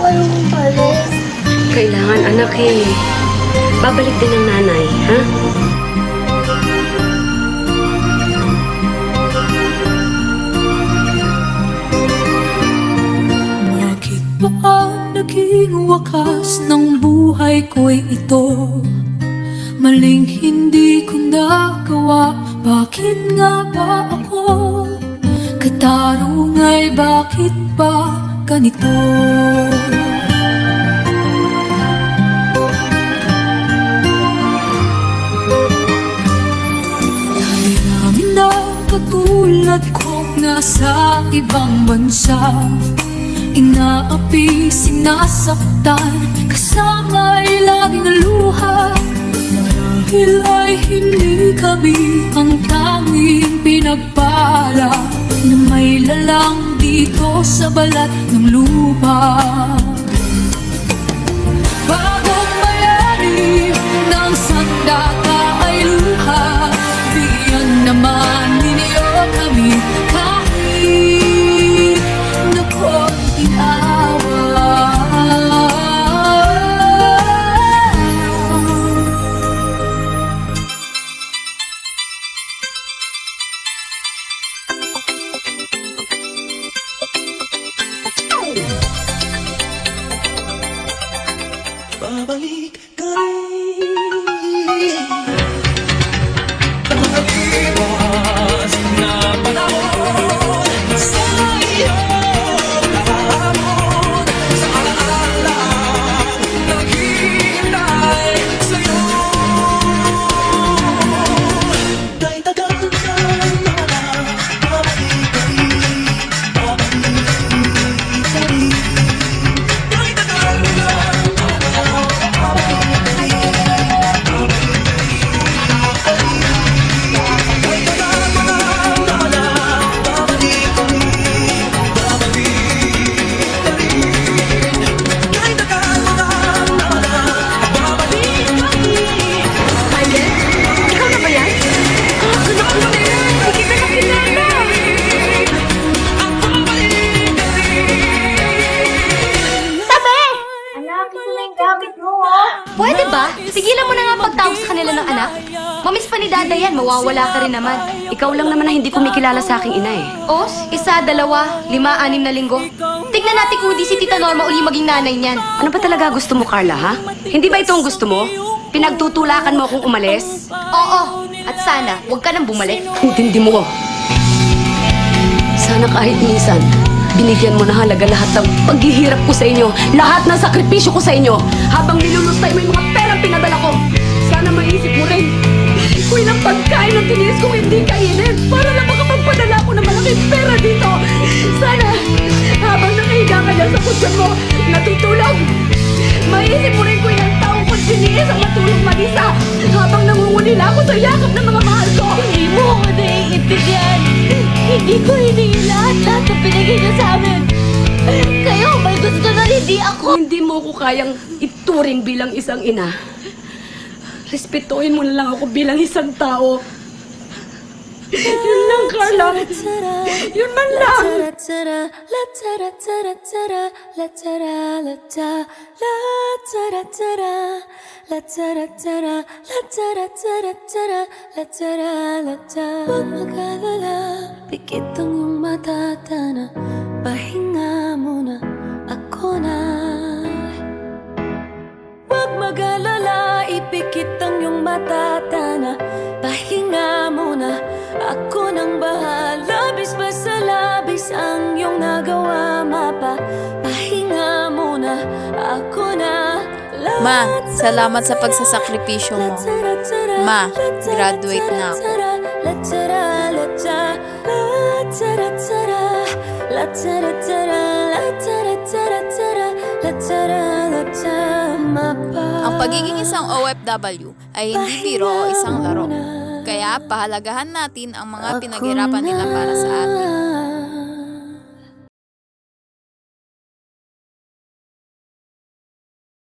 Walang umalis. Kailangan, anak eh. Babalik din ang nanay, ha? Bakit ba ang naging wakas ng buhay ko'y ito? Maling hindi ko nagawa, bakit nga ba ako? Katarungay, bakit ba ganito? Dahil namin na katulad kong nasa ibang bansa, inaapi, sinasaktan, kasama ay laging luha. Marahil ay hindi kami ang tanging pinagpala na may lalang dito sa balat ng lupa. Bagong bayani ng sandata ay luha, bigyan naman ninyo kami kahit na konting awa. Babalik ka rin. Nakalipas na panahon sa iyong kahamon, sa alaala naghihintay sa'yo. Kay tagal ka nawala, babalik ka rin, babalik ka rin. Kay tagal ka Ikaw na ba yan? Anak ko na yan! Hindi kita nakilala! Anak, ito na yung gamit mo, oh. Pwede ba? Tigilan mo na nga pagtawag sa kanila ng anak. Mamiss pa ni Dada yan, mawawala ka rin naman. Ikaw lang naman na hindi kumikilala sa aking ina eh. Os, isa, dalawa, 5, 6 na linggo. Tignan natin kung di si Tita Norma uli maging nanay niyan. Ano ba talaga gusto mo, Carla, ha? Hindi ba ito ang gusto mo? Pinagtutulakan mo akong umalis? Oo, at sana, huwag ka nang bumalik. Intindi mo. Sana kahit minsan, binigyan mo na halaga lahat ng paghihirap ko sa inyo, lahat ng sakripisyo ko sa inyo, habang nilulustay mo yung mga perang pinadala ko. Sana maisip mo rin, kung ilang pagkain ang tiniis kong hindi kainin, para lang makapagpadala ko ng malaking pera dito. Sana, habang nakahiga ka dyan sa kusyon mo, natutulog, maisip mo rin kung ilang taong kong tiniis ang matulog mag-isa, habang nangungulila ako sa yakap ng mga mahal ko. Hindi mo ako naiintindihan. Hindi ko hiningi lahat ng pinigay niyo sa amin. Kayo, may gusto na hindi ako. Kung hindi mo ko kayang ituring bilang isang ina, respetuhin mo na lang ako bilang isang tao. Yun lang, Carla. Yun man lang. Huwag mag-alala, pikit ang iyong mata, tana, pahinga muna, ako na. Huwag mag-alala, ipikit ang iyong mata, tana, pahinga muna, ako nang bahala. Labis ba sa labis ang iyong nagawa, mapa, pahinga muna, ako na. Ma, salamat sa pagsasakripisyo mo. Ma, graduate na ako. Ang pagiging isang OFW ay hindi biro o isang laro. Kaya pahalagahan natin ang mga pinaghirapan nila para sa atin.